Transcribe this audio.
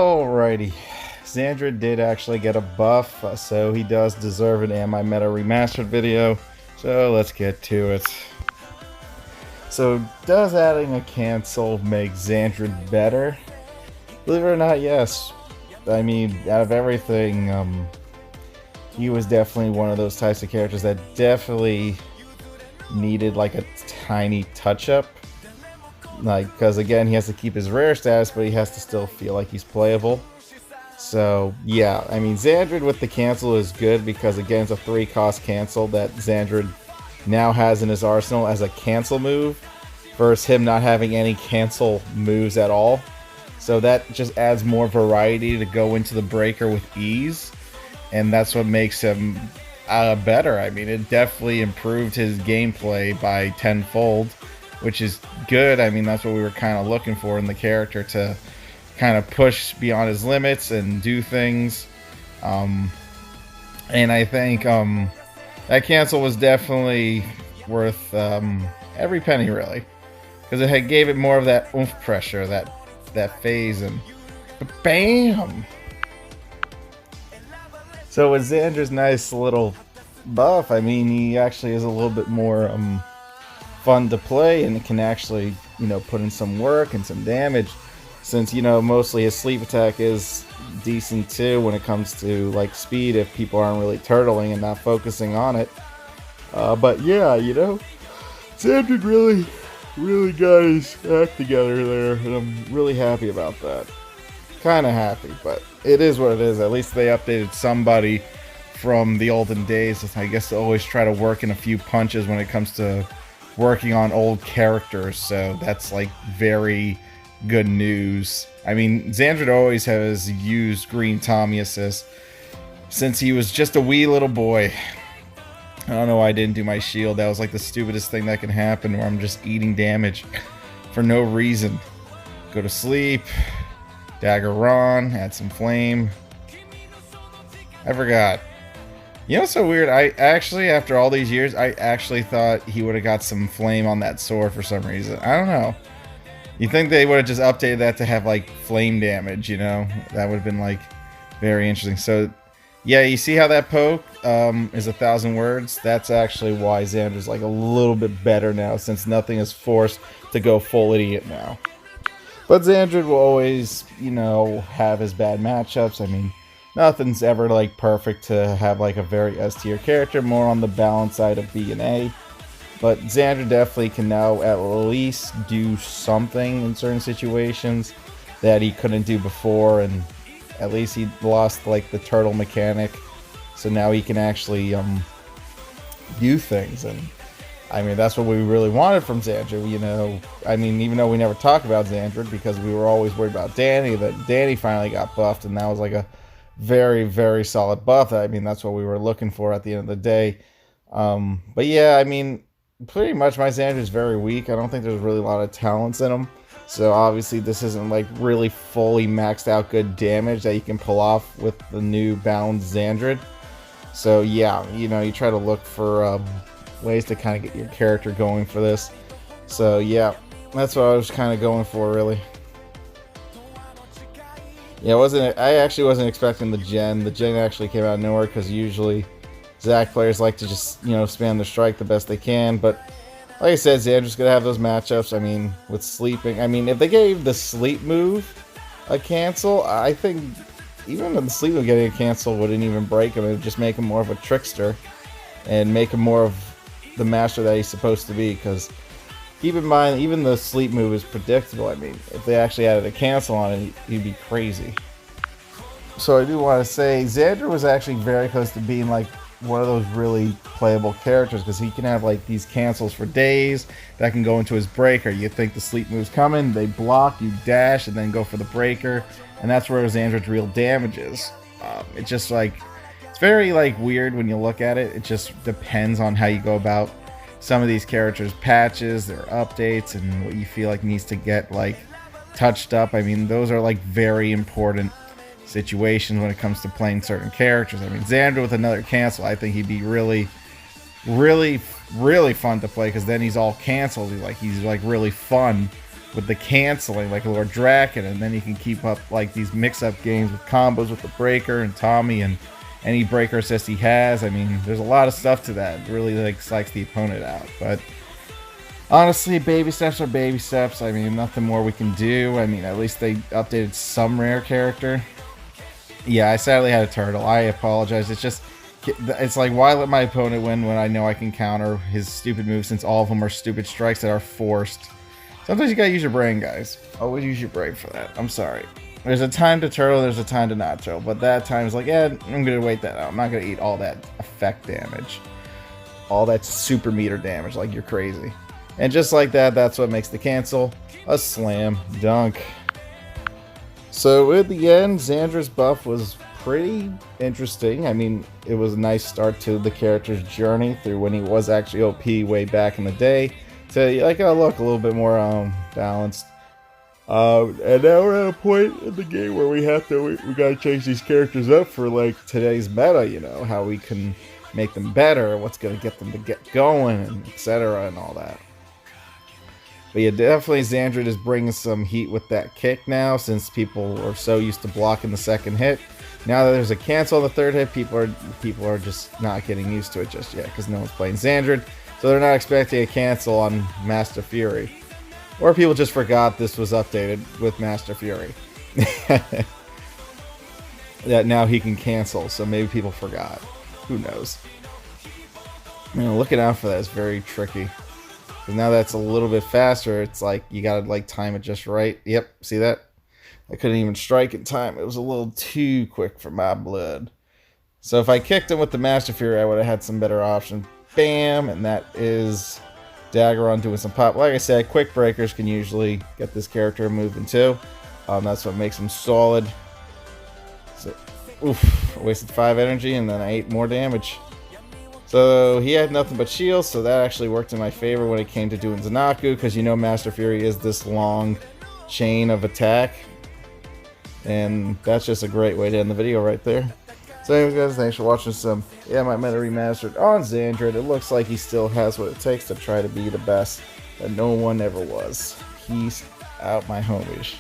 Alrighty, Xandread did actually get a buff, so he does deserve an Am I Meta Remastered video, so let's get to it. So, does adding a cancel make Xandread better? Believe it or not, yes. I mean, out of everything, he was definitely one of those types of characters that definitely needed like a tiny touch-up. Like, because again, he has to keep his rare status, but he has to still feel like he's playable. So, yeah, I mean, Xandread with the cancel is good because, again, it's a 3-cost cancel that Xandread now has in his arsenal as a cancel move, versus him not having any cancel moves at all. So that just adds more variety to go into the breaker with ease, and that's what makes him better. I mean, it definitely improved his gameplay by tenfold, which is good. I mean, that's what we were kind of looking for in the character, to kind of push beyond his limits and do things. And I think that cancel was definitely worth every penny, really, because it had gave it more of that oomph pressure, that phase, and bam! So with Xander's nice little buff, I mean, he actually is a little bit more fun to play, and it can actually, put in some work and some damage, since, mostly his sleep attack is decent too when it comes to like speed, if people aren't really turtling and not focusing on it. But yeah, Xander really got his act together there, and I'm really happy about that. Kind of happy, but it is what it is. At least they updated somebody from the olden days. I guess they always try to work in a few punches when it comes to working on old characters, so that's like very good news. I mean, Xandread always has used Green Tommy assist since he was just a wee little boy. I don't know why I didn't do my shield. That was like the stupidest thing that can happen, where I'm just eating damage for no reason. Go to sleep, dagger on, add some flame. I forgot. You know what's so weird? I actually, after all these years, I actually thought he would have got some flame on that sword for some reason. I don't know. You think they would have just updated that to have like flame damage, That would have been like very interesting. So yeah, you see how that poke is 1,000 words? That's actually why Xander's like a little bit better now, since nothing is forced to go full idiot now. But Xandread will always, have his bad matchups. I mean, nothing's ever like perfect to have like a very S tier character, more on the balance side of B and A. But Xander definitely can now at least do something in certain situations that he couldn't do before, and at least he lost like the turtle mechanic, so now he can actually do things. And I mean, that's what we really wanted from Xander. I mean, even though we never talked about Xandread because we were always worried about Danny, that Danny finally got buffed, and that was like a very, very solid buff. I mean, that's what we were looking for at the end of the day. But yeah, I mean, pretty much my Xander is very weak. I don't think there's really a lot of talents in him. So obviously this isn't like really fully maxed out good damage that you can pull off with the new balanced Xandread. So yeah, you try to look for ways to kind of get your character going for this. So yeah, that's what I was kind of going for, really. Yeah, I actually wasn't expecting the gen. The gen actually came out of nowhere, because usually Zac players like to just, spam the strike the best they can. But like I said, Xander's going to have those matchups. I mean, with sleeping. I mean, if they gave the sleep move a cancel, I think even the sleep move getting a cancel wouldn't even break him. It would just make him more of a trickster and make him more of the master that he's supposed to be. Because keep in mind, even the sleep move is predictable. I mean, if they actually added a cancel on it, he'd be crazy. So I do want to say, Xander was actually very close to being like one of those really playable characters, because he can have like these cancels for days that can go into his breaker. You think the sleep move's coming, they block, you dash, and then go for the breaker, and that's where Xandred's real damage is. It's just like, it's very like weird when you look at it. It just depends on how you go about some of these characters' patches, their updates, and what you feel like needs to get like touched up. I mean, those are like very important situations when it comes to playing certain characters. I mean, Xander with another cancel, I think he'd be really, really, really fun to play, because then he's all canceled. He's like really fun with the canceling like Lord Draken, and then you can keep up like these mix-up games with combos with the Breaker and Tommy and any breaker assist he has. I mean, there's a lot of stuff to that. It really like psychs the opponent out. But honestly, baby steps are baby steps. I mean, nothing more we can do. I mean, at least they updated some rare character. Yeah, I sadly had a turtle. I apologize. It's like, why let my opponent win when I know I can counter his stupid moves, since all of them are stupid strikes that are forced. Sometimes you gotta use your brain, guys. Always use your brain for that. I'm sorry. There's a time to turtle, there's a time to not turtle. But that time is like, yeah, I'm gonna wait that out. I'm not gonna eat all that effect damage. All that super meter damage like you're crazy. And just like that, that's what makes the cancel a slam dunk. So in the end, Xandread's buff was pretty interesting. I mean, it was a nice start to the character's journey through when he was actually OP way back in the day to like, oh look, a little bit more balanced. And now we're at a point in the game where we gotta change these characters up for like today's meta, you know, how we can make them better, what's gonna get them to get going, and etc. and all that. But yeah, definitely Xandread is bringing some heat with that kick now, since people are so used to blocking the second hit. Now that there's a cancel on the third hit, people are just not getting used to it just yet, because no one's playing Xandread, so they're not expecting a cancel on Master Fury. Or people just forgot this was updated with Master Fury. That now he can cancel, so maybe people forgot. Who knows? You know, looking out for that is very tricky. Because now that's a little bit faster, it's like you gotta like time it just right. Yep, see that? I couldn't even strike in time. It was a little too quick for my blood. So if I kicked him with the Master Fury, I would have had some better options. Bam! And that is Daggeron doing some pop. Like I said, quick breakers can usually get this character moving too. That's what makes him solid. So, oof, I wasted 5 energy and then I ate more damage. So he had nothing but shields, so that actually worked in my favor when it came to doing Zanaku, because you know Master Fury is this long chain of attack. And that's just a great way to end the video right there. So anyways guys, thanks for watching some Might Meta Remastered on Xandread. It looks like he still has what it takes to try to be the best that no one ever was. Peace out, my homies.